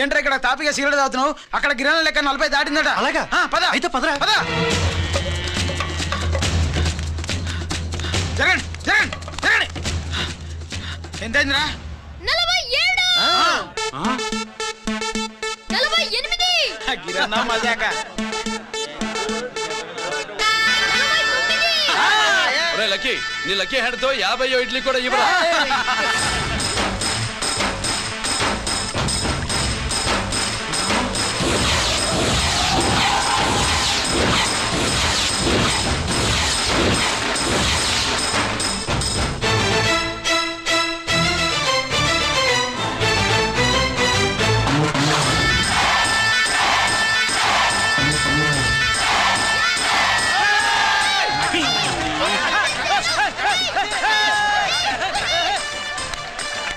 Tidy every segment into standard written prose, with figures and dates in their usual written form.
ఏంట్రా ఇక్కడ తాపిగా సిగరెట్ తాగుతున్నావు? అక్కడ గిరణం లెక్క 40 దాటిందట. అలాగా? పద అయితే పదరా. పద. జరగండి జరగండి జరగండి. ఎంతైందిరా? 47 గిరణం మజాక. లక్కీ నీ లక్కీ హెడ్ తో 50 ఇడ్లీ కూడా ఇవ్వరా?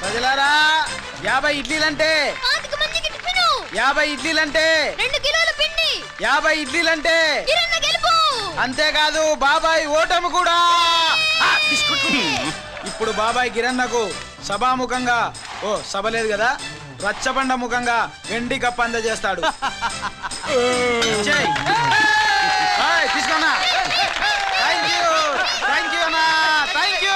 ప్రజలారా 50 ఇడ్లీలంటే 50 ఇడ్లీలంటే 2 కిలోల పిండి 50 ఇడ్లీలంటే కిరణ్ గెలుపు. అంతేకాదు బాబాయ్ ఓటమి కూడా. ఇప్పుడు బాబాయ్ గిరణ్కు సభాముఖంగా సభ లేదు కదా, రచ్చబండ ముఖంగా వెండి కప్పు అందజేస్తాడు. తీసుకోనా? థ్యాంక్ యూ అన్నా, థ్యాంక్ యూ.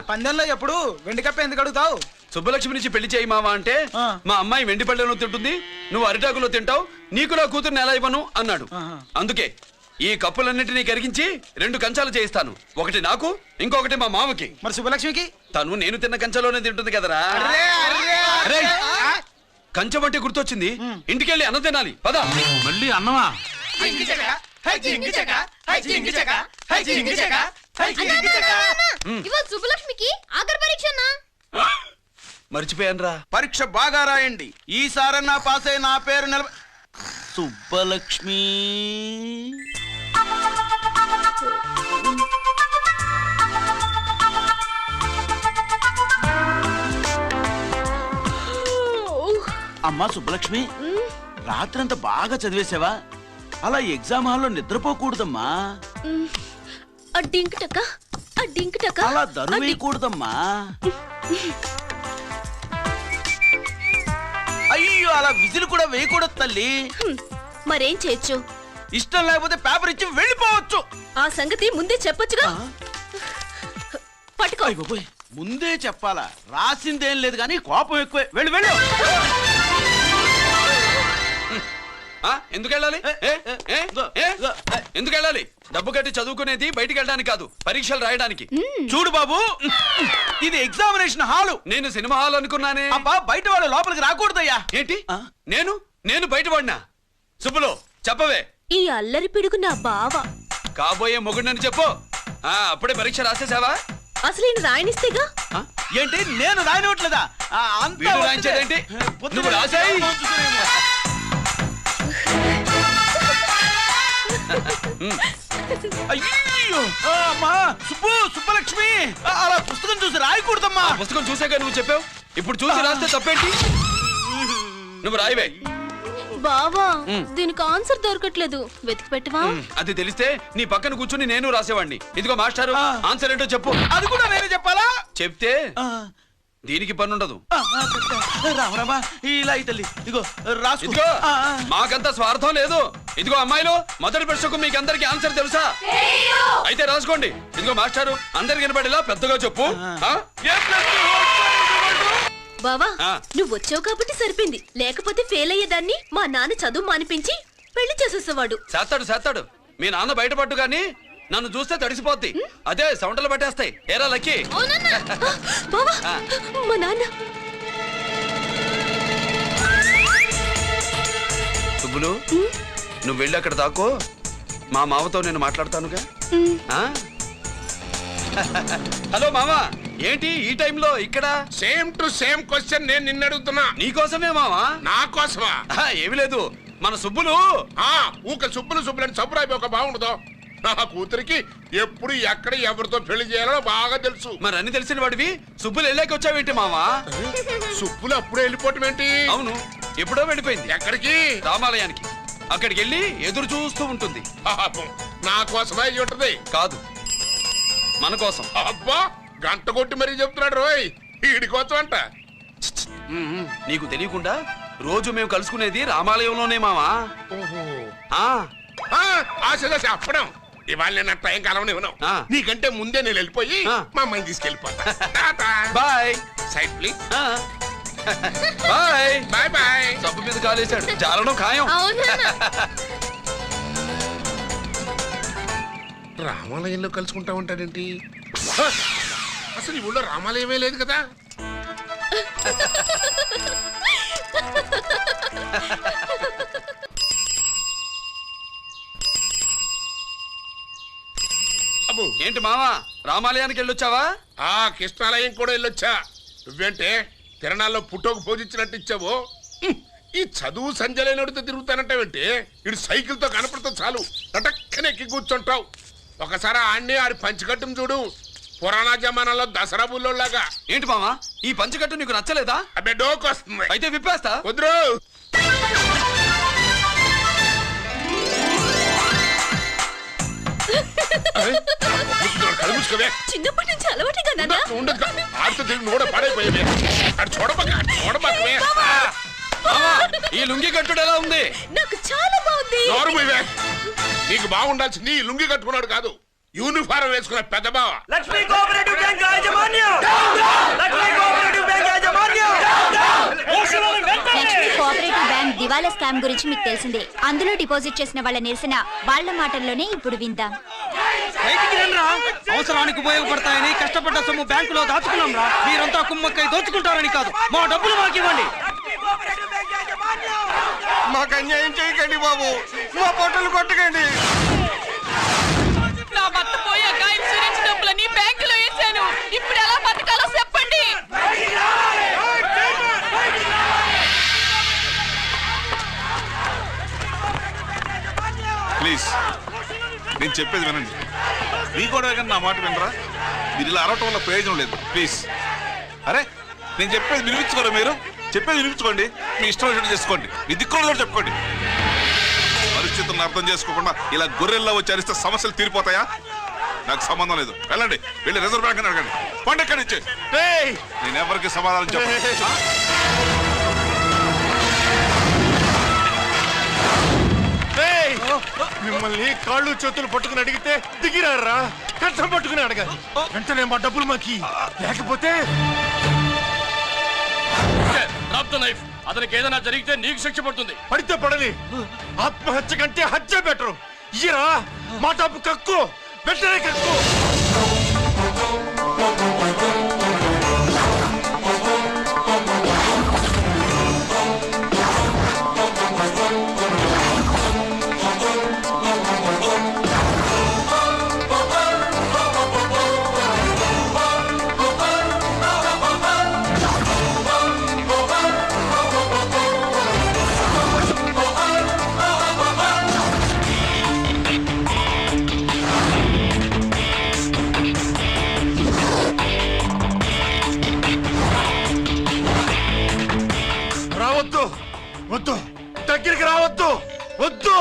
పందెంలో ఎప్పుడు వెండి కప్ప ఎందుకు అడుగుతావు? సుబ్బలక్ష్మి నుంచి పెళ్లి చేయి మావా అంటే మా అమ్మాయి వెండి పళ్ళెలో తింటుంది, నువ్వు అరిటాకులో తింటావు, నీకు నా కూతుర్ని ఎలా ఇవ్వను అన్నాడు. అందుకే ఈ కప్పులన్నింటినీ కరిగించి 2 కంచాలు చేయిస్తాను. ఒకటి నాకు, ఇంకొకటి మా మామకి. మరి సుబ్బలక్ష్మికి? తను నేను తిన్న కంచలోనే తింటుంది కదరా. కంచం అంటే గుర్తొచ్చింది, ఇంటికెళ్ళి అన్నం తినాలి. పద. మళ్ళీ అన్నమా? ఇవాళ సుబ్బలక్ష్మికి ఆఖరి పరీక్ష. మర్చిపోయానురా. పరీక్ష బాగా రాయండి, ఈసారన్నా పాస్ అయి నా పేరు సుబ్బలక్ష్మి. అమ్మా సుబ్బలక్ష్మి, రాత్రంతా బాగా చదివేసావా? అలా ఎగ్జామ్ హాల్లో నిద్రపోకూడదమ్మా. అలా దరువేయకూడదమ్మా. అయ్యో, అలా విజిల్ కూడా వేయకూడదు తల్లి. మరేం చేయొచ్చు? ఇష్టం లేకపోతే పేపర్ ఇచ్చి వెళ్ళిపోవచ్చు. ఆ సంగతి ముందే చెప్పొచ్చుగా. పట్టుకో. ముందే చెప్పాలా? రాసిందేం లేదు కానీ కోపం ఎక్కువే. వెళ్ళు వెళ్ళు. ఎందుకు వెళ్ళాలి? ఎందుకు వెళ్ళాలి? డబ్బు కట్టి చదువుకునేది బయటికి వెళ్ళడానికి కాదు, పరీక్షలు రాయడానికి. చూడు బాబు, ఇది ఎగ్జామినేషన్ హాలు. నేను సినిమా హాల్ అనుకున్నానే. అబ్బా, బయట వాళ్ళు లోపలికి రాకూడదయ్యా. ఏంటి? నేను బయటపడినా? సుబ్బులు చెప్పవే. ఈ అల్లరి పిడుగు నా బావ. కాబోయే మొగుడిని చెప్పు. అప్పుడే పరీక్ష రాసేసావా? అసలు ఈయన రాయనిస్తేగా. ఏంటి నేను రాయనట్లేదా? రాయించేదేంటి? నువ్వు రాసాయి. అయ్యో అమ్మా, సుబ్బలక్ష్మి, అలా పుస్తకం చూసి రాయకూడదమ్మా. పుస్తకం చూసాక నువ్వు చెప్పావు, ఇప్పుడు చూసి రాస్తే తప్పేంటి? నువ్వు రాయవే. బావా, దీనికి ఆన్సర్ దొరకట్లేదు, వెతికి పెట్టవా? అది తెలిస్తే నీ పక్కన కూర్చుని నేను రాసేవాడిని. ఇదిగో మాస్టారు, ఆన్సర్ ఏంటో చెప్పు. అది కూడా నేనే చెప్పాలా? చెప్తే దీనికి పని ఉండదు. రామరామా, ఇలా తల్లి, ఇదిగో రాసుకో. ఇదిగో, మాకంతా స్వార్థం లేదు. ఇదిగో అమ్మాయిలు, మొదటి ప్రశ్నకు మీకు అందరికి ఆన్సర్ తెలుసా? అయితే రాసుకోండి. ఇదిగో మాస్టారు, అందరికి వినపడేలా పెద్దగా చెప్పు. బావా, నువ్వు వచ్చావు కాబట్టి సరిపోయింది, లేకపోతే ఫెయిల్ అయ్యేదాన్ని. మా నాన్న చదువు మానిపించి పెళ్లి చేసేసేవాడు. చేస్తాడు. మీ నాన్న బయటపడ్డు గాని నన్ను చూస్తే తడిసిపోద్ది. అదే సౌంటలు పట్టేస్తాయి. ఏరా లక్కీ? బావా, మా నాన్న. సుబ్బులు, నువ్వు వెళ్ళి అక్కడ దాకో, మా మామతో నేను మాట్లాడతానుగా. హలో మామా, ఏంటి ఈ టైంలో ఇక్కడ? సేమ్ టు సేమ్ క్వశ్చన్ నేను నిన్ను అడుగుతున్నా. నీకోసమే మామా. నా కోసమా? ఏమి లేదు, మన సుబ్బులు ఊక సుబ్బులని సబ్బురాయి ఒక బాగుండదు. నా కూతురికి ఎప్పుడు ఎక్కడ ఎవరితో పెళ్లి చేయాలో బాగా తెలుసు. మరి అన్ని తెలిసిన వాడివి సుబ్బులు వెళ్ళాక వచ్చావేంటి మామా? సుబ్బులు అప్పుడే వెళ్ళిపోవటం ఏంటి? అవును, ఎప్పుడో వెళ్ళిపోయింది. ఎక్కడికి? రామాలయానికి. అక్కడికి వెళ్ళి ఎదురు చూస్తూ ఉంటుంది. నా కోసమే ఉంటది. కాదు, మన కోసం. అబ్బా గంట కొట్టి మరీ చెప్తున్నాడు రోయ్ వీడి కోసం అంట. నీకు తెలియకుండా రోజు మేము కలుసుకునేది రామాలయంలోనే మావా. ఓహో ఆ ఆశ చెప్పడం ఇవాళ నేను టైం కాలం ఇవ్వను. నీకంటే ముందే నేను వెళ్ళిపోయి మా అమ్మాయిని తీసుకెళ్ళిపోతా. Bye. Side please. Bye bye bye. సబ్బు మీద కాలేశాడు, జారడం ఖాయం. రామాలయంలో కలుసుకుంటా ఉంటాడేంటి? అసలు ఈ ఊళ్ళో రామాలయమే లేదు కదా. అబ్బో ఏంటి మావా రామాలయానికి వెళ్ళొచ్చావా? ఆ కృష్ణాలయం కూడా వెళ్ళొచ్చా. నువ్వేంటే తిరణాల్లో పుట్టోకు పూజించినట్టు ఇచ్చావు. ఈ చదువు సంజలైనడితో తిరుగుతానంటావేంటి? ఇడు సైకిల్ తో కనపడితే చాలు తటక్కనెక్కి కూర్చుంటావు. ఒకసారి ఆడిని ఆడి పంచకట్టును చూడు, పురాణ జమానాలో దసరా బుల్లోలాగా. ఏంటి మావా ఈ పంచకట్టు నీకు నచ్చలేదా? అబ్బే డోకు వస్తుంది. అయితే విప్పేస్తా. కుదురు. చిన్నప్పటి నుంచి అలవాటుగా ఆడితో తిరిగి కూడా పడైపోయావే. అటు చూడబోయే ఈ లుంగి కట్టుడు ఎలా ఉంది? నాకు చాలా బాగుంది. నీకు బాగుండాల్సింది ఈ లుంగి కట్టుకున్నాడు కాదు, యూనిఫారం వేసుకున్న పెద్ద బావ. లక్ష్మీ కోఆపరేటివ్ బ్యాంక్ యాజమాన్యం. లక్ష్మీ కోఆపరేటివ్ బ్యాంక్ యాజమాన్యం. లక్ష్మీ కోఆపరేటివ్ బ్యాంక్ దివాలా స్కామ్ గురించి మీకు తెలిసిందే. అందులో డిపాజిట్ చేసిన వాళ్ళ నిరసన వాళ్ళ మాటల్లోనే ఇప్పుడు విందాం. అవసరానికి ఉపయోగపడతాయని కష్టపడ్డ సొమ్ము బ్యాంకులో దాచుకున్నాం రా. మీరంతా కుమ్మక్కై దోచుకుంటారని కాదు, మా డబ్బులు మాకు ఇవ్వండి. మాకు అన్యాయం చేయకండి బాబు, మా పొట్టలు కొట్టకండి. నా భర్త పోయాక ఇన్సూరెన్స్ డబ్బులని బ్యాంకులో వేసాను. ఇప్పుడు ఎలా బతకాలో చెప్పండి. ప్లీజ్ నేను చెప్పేది వినండి. మీ కూడా నా మాట వినరా? మీరు ఇలా అరవటం వల్ల ప్రయోజనం లేదు. ప్లీజ్ అరే నేను చెప్పేది వినిపించుకోరా? మీరు చెప్పేది వినిపించుకోండి, మీ ఇష్టం వచ్చినట్టు చేసుకోండి, మీ దిక్కులో చెప్పుకోండి. పరిస్థితులను అర్థం చేసుకోకుండా ఇలా గొర్రెల్లో వచ్చి అరిస్తే సమస్యలు తీరిపోతాయా? నాకు సంబంధం లేదు. వెళ్ళండి, వెళ్ళి రిజర్వ్ బ్యాంక్ అని అడగండి. పండి ఎక్కడి నుంచి. నేను ఎవరికి సమాధానం చెప్పను. మిమ్మల్ని కాళ్ళు చేతులు పట్టుకుని అడిగితే దిగిరారా? కష్టం పట్టుకుని అడగాలి. వెంటనే మా డబ్బులు మాకి, లేకపోతే అతనికి ఏదైనా జరిగితే నీకు శిక్ష పడుతుంది. పడితే పడని, ఆత్మహత్య కంటే హత్య బెటరు. ఇయ్యరా మా డబ్బు, కక్కు, వెంటనే కక్కు. రావద్దు, వద్దు, దగ్గరికి రావద్దు, వద్దు.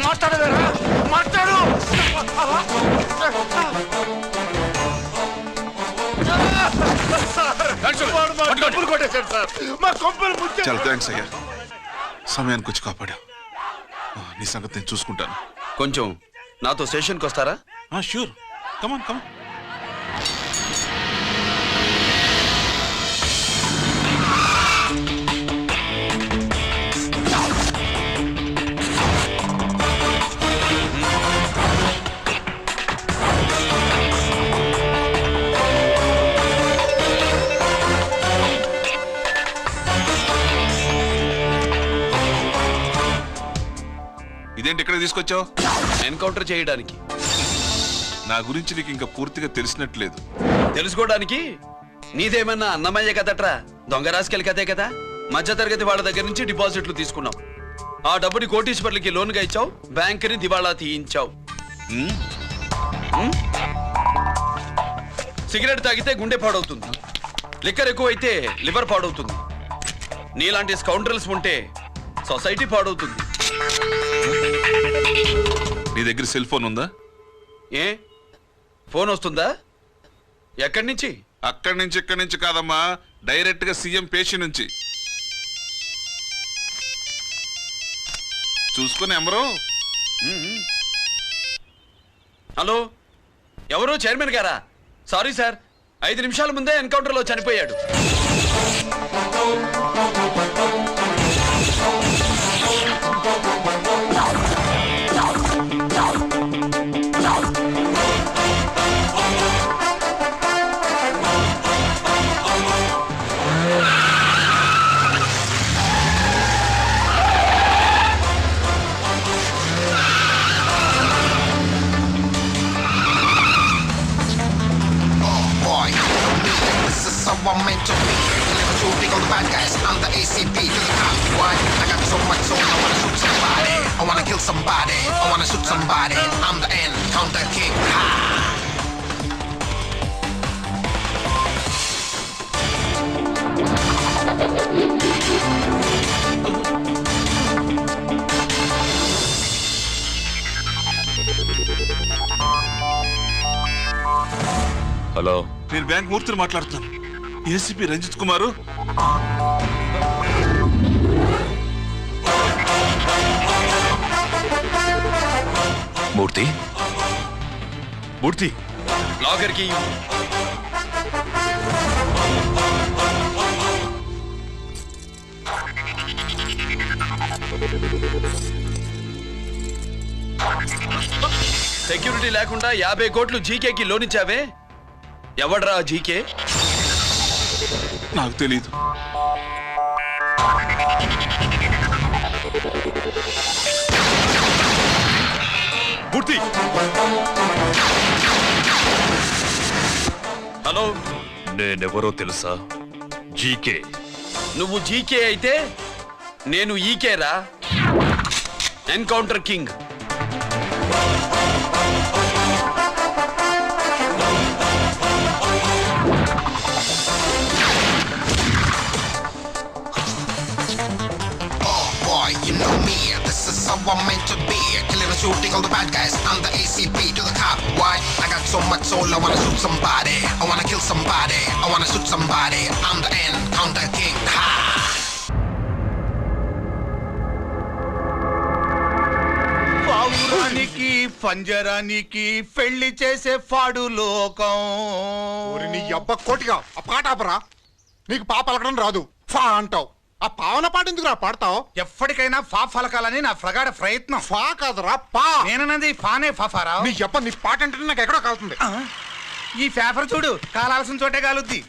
మాట్లాడవేరా? మాట్లాడు. డబ్బులు కొట్టేశాడు సార్, మా కొంపలు ముచ్చాడు. చాలా థ్యాంక్స్ అయ్యా, సమయానికి వచ్చి కాపాడా. నీ సంగతి నేను చూసుకుంటాను. కొంచెం నాతో స్టేషన్కి వస్తారా? షూర్, కమాన్ కమాన్. ఇదేంటి ఇక్కడ తీసుకొచ్చావు? ఎన్కౌంటర్ చేయడానికి. నా గురించి నీకు ఇంకా పూర్తిగా తెలిసినట్లేదు. తెలుసుకోవడానికి నీదేమన్నా అన్నమయ్య కదట్రా, దొంగ రాసుకెళ్ళి కదే కదా. మధ్య తరగతి వాళ్ళ దగ్గర నుంచి డిపాజిట్లు తీసుకున్నావు. ఆ డబ్బుని కోటీశ్వర్లకి లోన్గా ఇచ్చావు, బ్యాంకుని దివాళా తీయించావు. సిగరెట్ తాగితే గుండె పాడవుతుంది, లిక్కర్ ఎక్కువైతే లివర్ పాడవుతుంది. నీలాంటి స్కౌండ్రల్స్ ఉంటే సొసైటీ పాడవుతుంది. నీ దగ్గర సెల్ ఫోన్ ఉందా? ఏ ఫోన్ వస్తుందా? ఎక్కడి నుంచి? అక్కడి నుంచి ఇక్కడి నుంచి కాదమ్మా, డైరెక్ట్ గా సీఎం పేషి నుంచి. చూసుకుని ఎమరు. హలో, ఎవరు? చైర్మన్ గారా? సారీ సార్, 5 నిమిషాల ముందే ఎన్కౌంటర్లో చనిపోయాడు. I'm meant to be. Never too big on the bad guys. I'm the ACP to the cop. Why? I got so much soul. I wanna shoot somebody. I wanna kill somebody. I wanna shoot somebody. I'm the end. Counter king. Ha! Hello, నేను bank మూర్తిని మాట్లాడుతున్నాను. ACP Ranjith కుమారు. మూర్తి, మూర్తి, locker కి security లేకుండా 50 కోట్లు జీకేకి loan ఇచ్చావే, ఎవడ్రా GK? నాకు తెలీదు. మూర్తి, hello, నేనెవరో తెలుసా? జీకే. నువ్వు జీకే అయితే నేను ఈకే రా, encounter king. You know me, this is how I'm meant to be. Killing and shooting all the bad guys. I'm the ACP to the cop. Why? I got so much soul. I wanna shoot somebody. I wanna kill somebody. I wanna shoot somebody. I'm the end. Counter king. Ha! పావురానికి పంజరానికి పెళ్లి చేసే ఫాడు లోకం. నీ అబ్బ కోటిగా ఆ పాట ఆపరా. నీకు పా పలకడం రాదు, ఫా అంటావు. ఆ పావన పాట ఎందుకు రా పాడతావు? ఎప్పటికైనా ఫా ఫలకాలని నా ప్రగాఢ ప్రయత్నం. ఫా కాదురా పా. నేనన్నది ఫానే ఫాఫారా. నీ అబ్బ నీ పాట అంటే నాకు ఎక్కడో కాలుతుంది. ఈ పేపర్ చూడు, కాలాల్సిన చోటే కాలుద్ది.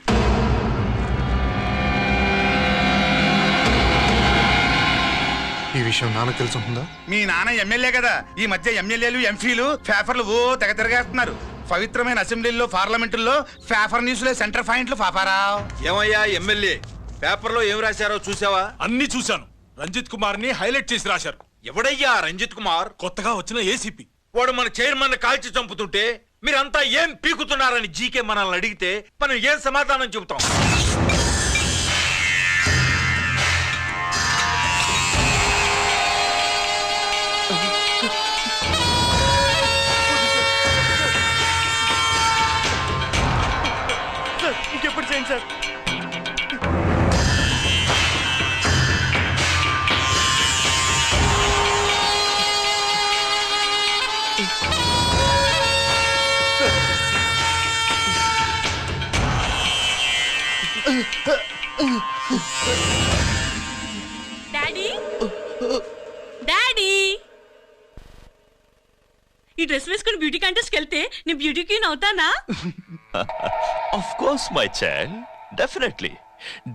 ఈ విషయం నాన్న తెలుసుంటుందా? మీ నాన్న ఎమ్మెల్యే కదా, ఈ మధ్య ఎమ్మెల్యేలు ఎంపీలు పేపర్లు ఓ తెగ తిరగేస్తున్నారు. పవిత్రమైన అసెంబ్లీల్లో పార్లమెంటుల్లో పేపర్ న్యూస్లే సెంటర్ పాయింట్లు ఫాఫారా. ఏమయ్యా ఎమ్మెల్యే, పేపర్లో ఏం రాశారో చూసావా? అన్ని చూశాను. రంజిత్ కుమార్ ని హైలైట్ చేసి రాశారు. ఎవడయ్యా రంజిత్ కుమార్? కొత్తగా వచ్చిన ఏసీపీ. వాడు మన చైర్మన్ కాల్చి చంపుతుంటే మీరంతా ఏం పీకుతున్నారని జీకే మనల్ని అడిగితే మనం ఏం సమాధానం చెబుతాం? ఇంకెప్పుడు చేయండి సార్. డాడీ, డాడీ, ఈ డ్రెస్ వేసుకుని బ్యూటీ కాంటెస్ట్కి వెళ్తే నేను బ్యూటీ క్వీన్ అవుతానా? Of course, my child. Definitely.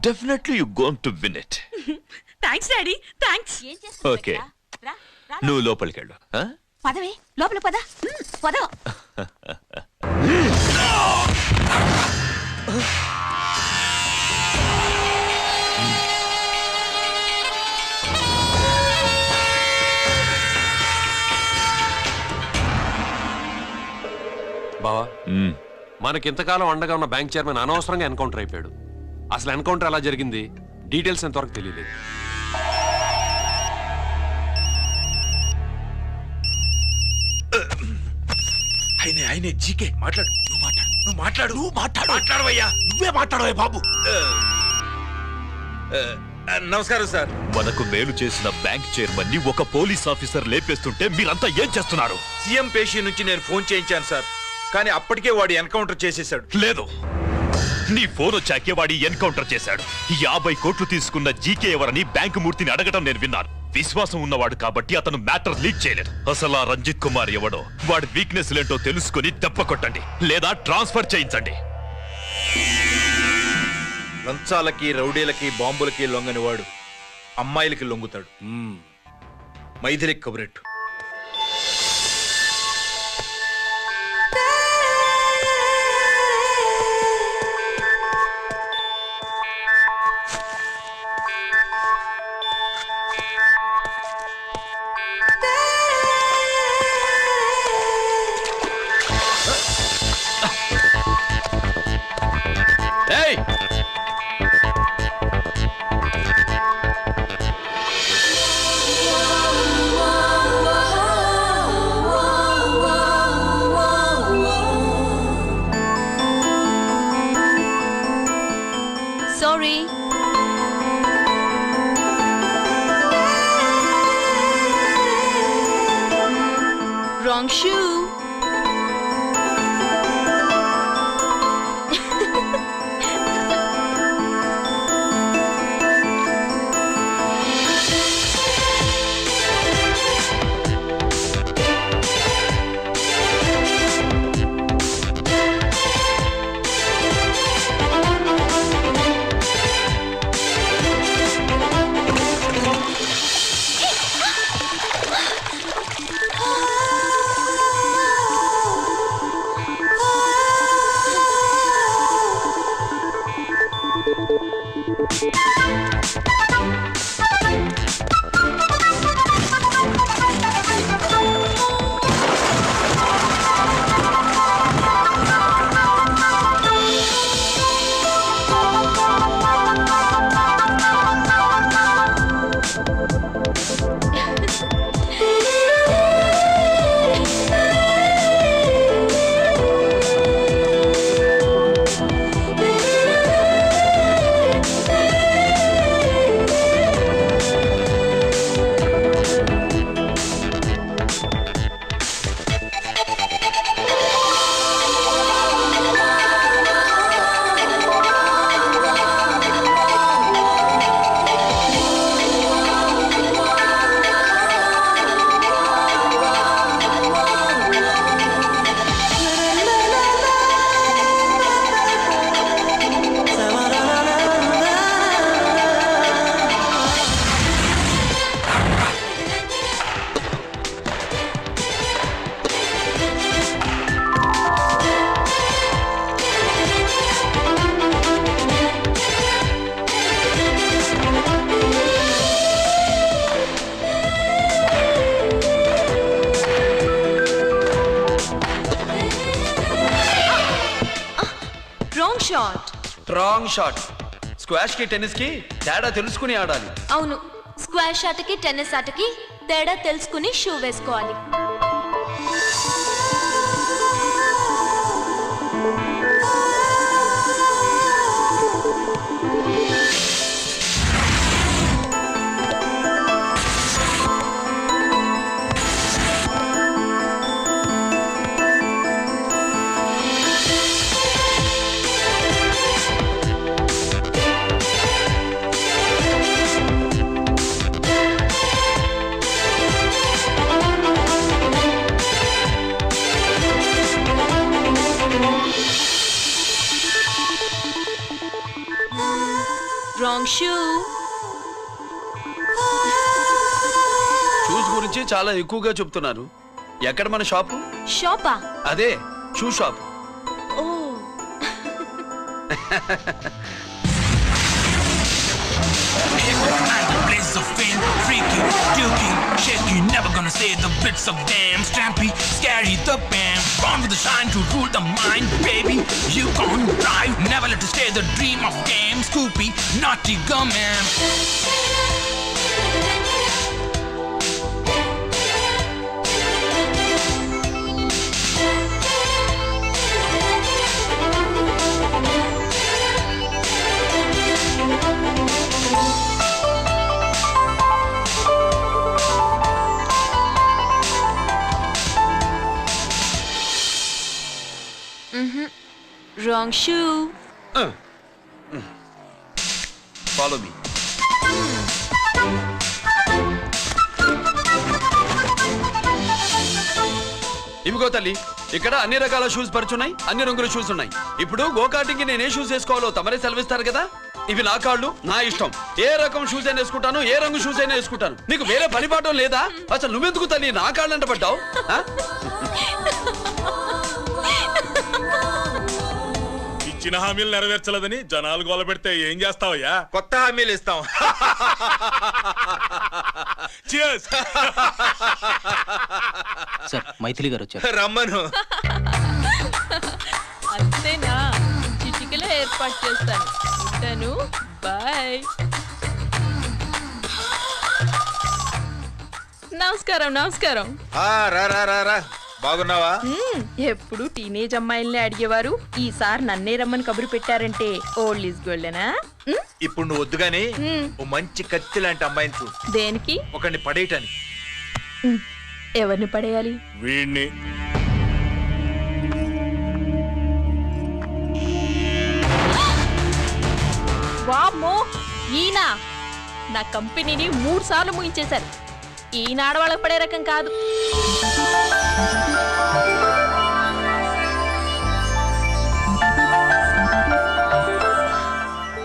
Definitely you're going to win it. Thanks daddy, thanks. Okay. నువ్వు లోపలికి వెళ్ళు. పదవే, లోపల పద. పద. బావా, మనకింతకాలం అండగా ఉన్న బ్యాంక్ చైర్మన్ అనవసరంగా ఎన్కౌంటర్ అయిపోయాడు. అసలు ఎన్కౌంటర్ ఎలా జరిగింది, డీటెయిల్స్ ఎంతవరకు తెలియలేదు. ఆయనే జీకే మాట్లాడు. నువ్వు మాట్లాడవయ్యా. నువ్వే మాట్లాడవే బాబు. నమస్కారం సార్. మనకు మేలు చేసిన బ్యాంక్ చైర్మన్ ని ఒక పోలీస్ ఆఫీసర్ లేపేస్తుంటే మీరంతా ఏం చేస్తున్నారు? సీఎం పేషీ నుంచి నేను ఫోన్ చేయించాను సార్, కానీ అప్పటికే వాడు ఎన్కౌంటర్ చేసేశాడు. లేదు, నీ ఫోన్ వచ్చాకే వాడి ఎన్కౌంటర్ చేశాడు. 50 కోట్లు తీసుకున్న జీకే ఎవరని బ్యాంకు మూర్తిని అడగటం నేను విన్నాను. విశ్వాసం ఉన్నవాడు కాబట్టి అతను మ్యాటర్ లీక్ చేయలేదు. అసలు ఆ రంజిత్ కుమార్ ఎవడో, వాడి వీక్నెస్ లేంటో తెలుసుకుని దెబ్బ కొట్టండి, లేదా ట్రాన్స్ఫర్ చేయించండి. లంచాలకి, రౌడీలకి, బాంబులకి లొంగని వాడు అమ్మాయిలకి లొంగుతాడు. మైథిలికి కబురెట్టు. Sorry. Wrong shoe. Wrong shot. Squash కి టెన్నిస్ కి తేడా తెలుసుకుని ఆడాలి. అవును, స్క్వాష్ ఆటకి టెన్నిస్ ఆటకి తేడా తెలుసుకుని షూ వేసుకోవాలి. Wrong shoe. షూస్ గురించి చాలా ఎక్కువగా చెప్తున్నారు. ఎక్కడ మన షాపు? షాపా? అదే షూ షాప్. ఓ Blaze of fame, freaky, dukey, shaky, never gonna say the bits of damn stampy, scary the band, born with the shine to rule the mind, baby, you gon' drive, never let it stay the dream of game, Scoopy, naughty gumman. Wrong shoe. Follow me. ఇవిగో తల్లి, ఇక్కడ అన్ని రకాల shoes పరుచున్నాయి, అన్ని రంగుల shoes ఉన్నాయి. ఇప్పుడు go-karting కి నేను ఏ షూస్ వేసుకోవాలో తమరే సెలవిస్తారు కదా. ఇవి నా కాళ్ళు, నా ఇష్టం. ఏ రకం షూస్ అయినా వేసుకుంటాను, ఏ రంగు షూస్ అయినా వేసుకుంటాను. నీకు వేరే పని పాఠం లేదా? అసలు నువ్వెందుకు తల్లి నా కాళ్ళు అంట పడ్డావు? ఇచ్చిన హామీలు నెరవేర్చలేదని జనాలు గోల పెడితే ఏం చేస్తావయ్యా? కొత్త హామీలు ఇస్తాం. సార్ మైథిలి గారు వచ్చారు. రమ్మను. అంతేనా? చిటికలో ఏర్పాటు చేస్తాను. ఉంటాను. బాయ్. నమస్కారం. నమస్కారం. రా. బాగున్నావా? ఎప్పుడు టీనేజ్ అమ్మాయిల్ని అడిగేవారు, ఈసారి నన్నే రమ్మని కబురు పెట్టారంటే ఓల్డ్ ఈజ్ గోల్డెనా? ఇప్పుడు నువ్వు వద్దు గాని ఓ మంచి కత్తి లాంటి అమ్మాయిని చూడు. దేనికి? ఒకరిని పడేయటానికి. ఎవరిని పడేయాలి? వీణ్ణి. వామ్మో, ఈయన నా కంపెనీని 3 సార్లు ముగించేశారు. ఈయన ఆడవాళ్ళకి పడే రకం కాదు.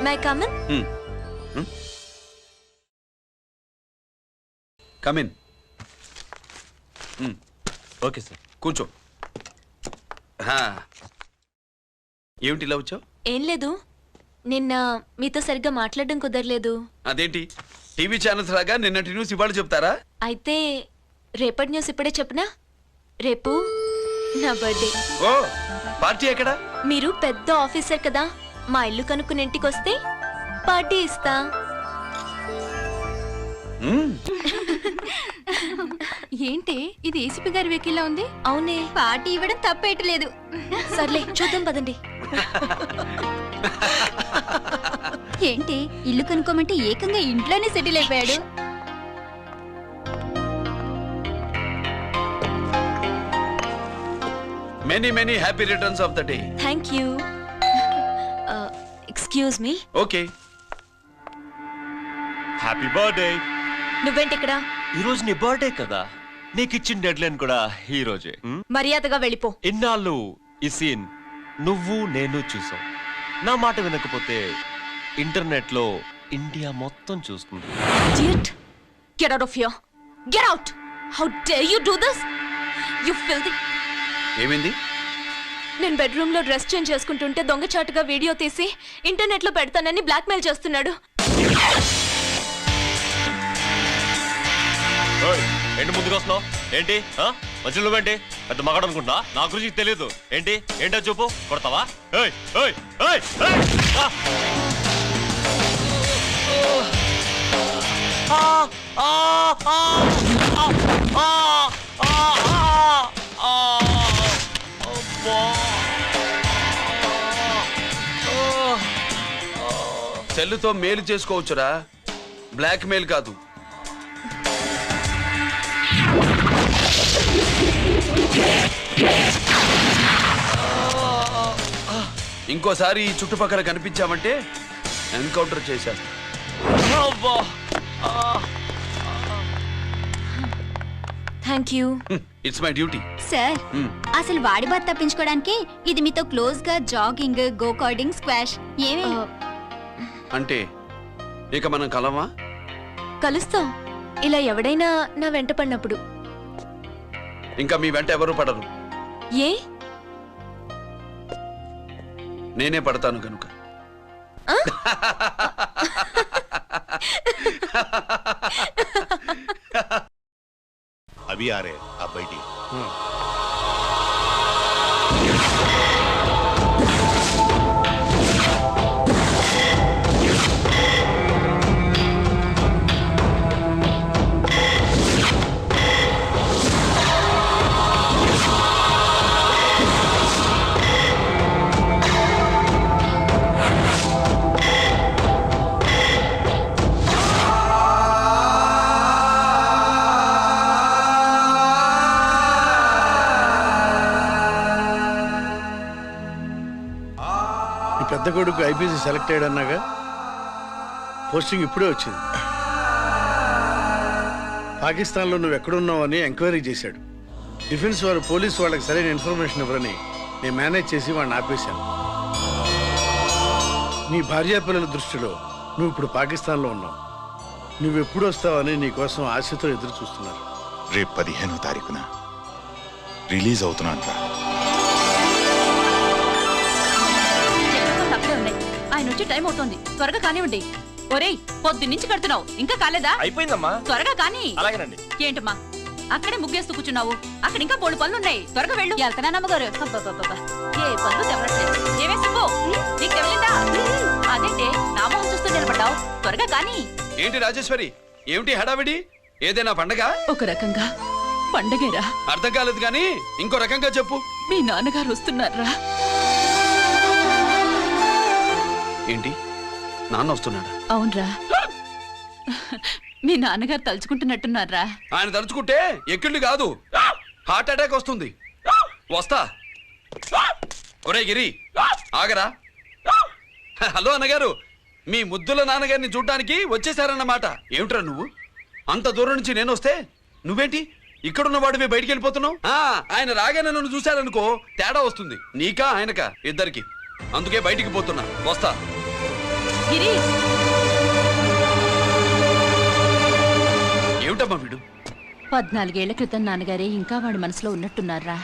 My come on? Come in. Okay sir. కూర్చో. ఏమిటి ఇలా వచ్చావు? ఏం లేదు, నిన్న మీతో సరిగ్గా మాట్లాడడం కుదరలేదు. అదేంటి, టీవీ ఛానల్స్ లాగా నిన్నటి న్యూస్ ఇవాళ చెప్తారా? అయితే రేపటి న్యూస్ ఇప్పుడే చెప్పనా? రేపు నా బర్త్డే. ఓ, పార్టీ ఎక్కడ? మీరు పెద్ద ఆఫీసర్ కదా, మా ఇల్లు కనుక్కుని ఇంటికి వస్తే పార్టీ ఇస్తా. ఏంటి ఇది ఏసీపీ గారి వెకిల్లా ఉంది? అవునే, పార్టీ ఇవ్వడం తప్పేయట్లేదు. సర్లే చూద్దాం పదండి. ఏంటి ఇల్లు కనుక్కోమంటే ఏకంగా ఇంట్లోనే సెటిల్ అయిపోయాడు. Many happy returns of the day. Thank you. Excuse me. Okay. Happy birthday. నువ్వేంటి ఇక్కడ? ఈ రోజు నీ బర్త్డే కదా, నీకు ఇచ్చిన డెడ్ లైన్ కూడా ఈ రోజే. మర్యాదగా వెళ్ళిపో. ఇన్నాళ్ళు ఈ సీన్ నువ్వు నేను చూసాం. నా మాట వినకపోతే ఇంటర్నెట్ లో ఇండియా మొత్తం చూస్తుంది. Idiot! Get out of here! Get out! How dare you do this? You filthy! ఏమైంది? నేను బెడ్రూమ్ లో డ్రెస్ చేంజ్ చేసుకుంటుంటే దొంగచాటుగా వీడియో తీసి ఇంటర్నెట్ లో పెడతానని బ్లాక్మెయిల్ చేస్తున్నాడు. ఏంటి ముందుకు వస్తున్నావు? ఏంటి మధ్యలో నువ్వేంటి పెద్ద మగాడు అనుకుంటా? నా గురించి తెలియదు ఏంటి? ఏంటో చూపు, కొడతావా? సెల్లుతో మేలు చేసుకోవచ్చురా, బ్లాక్ మెయిల్ కాదు. ఇంకోసారి ఈ చుట్టుపక్కల కనిపించామంటే ఎన్కౌంటర్ చేశాను. Thank you. It's my duty. Sir అసలు వాడి బాధ తప్పించుకోవడానికి ఇది మీతో క్లోజ్ గా జాగింగ్, గో కార్డింగ్, స్క్వాష్ ఏమే అంటే ఇక మనం కలవా? కలుస్తాం, ఇలా ఎవడైనా నా వెంట పడినప్పుడు. ఇంకా మీ వెంట ఎవరు పడరు. ఏ? నేనే పడతాను కనుక. अभी आ रहे हैं, आप बैठिए। పెద్ద కొడుకు ఐపీసీ సెలెక్ట్ అయ్యాడన్నాగా, పోస్టింగ్ ఇప్పుడే వచ్చింది. పాకిస్తాన్లో నువ్వు ఎక్కడున్నావు అని ఎంక్వైరీ చేశాడు. డిఫెన్స్ వారు పోలీసు వాళ్ళకి సరైన ఇన్ఫర్మేషన్ ఇవ్వరని నేను మేనేజ్ చేసి వాడిని ఆపేశాను. నీ భార్యా పిల్లల దృష్టిలో నువ్వు ఇప్పుడు పాకిస్తాన్లో ఉన్నావు. నువ్వెప్పుడు వస్తావని నీ కోసం ఆశతో ఎదురు చూస్తున్నారు. రేపు 15వ తారీఖున రిలీజ్ అవుతున్నాను రా. అక్కడే ఉన్నాయి. ఆయన వచ్చి టైం అవుతోంది, త్వరగా కానివ్వండి. ఒరేయ్, పొద్దున్నుంచి కడుతున్నావు, ఇంకా కాలేదా? అయిపోయిందమ్మా. త్వరగా కానీ. అలాగేనండి. ఏంటమ్మా అక్కడే ముగ్గేస్తూ కూర్చున్నావు? అక్కడ ఇంకా 3 పనులున్నాయి, త్వరగా వెళ్ళు. వెళ్తానా నమ్మగారు? అబ్బబ్బబ్బబ్బా, ఏ పనులు తెవరట్లేదు. ఏమే సుబ్బు, నీకు తెవలిందా? అదేంటే నా మొహం చూస్తూ నిలబడ్డావు, త్వరగా కానీ. ఏంటి రాజేశ్వరి, ఏమిటి హడావిడి? ఏదైనా పండగ? ఒక రకంగా పండగేరా. అర్థం కాలేదు కానీ ఇంకో రకంగా చెప్పు. మీ నాన్నగారు వస్తున్నారా? ఏంటి, నాన్న వస్తున్నాడా? అవునరా, మీ నాన్నగారు తలుచుకుంటున్నట్టున్నారా? ఆయన తలుచుకుంటే ఎక్కిళ్ళు కాదు, హార్ట్ అటాక్ వస్తుంది. వస్తా. ఒరే గిరి, ఆగరా. హలో అన్నగారు, మీ ముద్దుల నాన్నగారిని చూడ్డానికి వచ్చేసారన్నమాట. ఏమిట్రా నువ్వు? అంత దూరం నుంచి నేను వస్తే నువ్వేంటి ఇక్కడున్న వాడివి బయటికి వెళ్ళిపోతున్నావు? ఆయన రాగానే నన్ను చూశారనుకో తేడా వస్తుంది, నీకా ఆయనకా ఇద్దరికి. అందుకే బయటికి పోతున్నా, వస్తా. గిరి, ఏమిటమ్మా వీడు? 14 ఏళ్ల క్రితం నాన్నగారే ఇంకా వాడి మనసులో ఉన్నట్టున్నారా?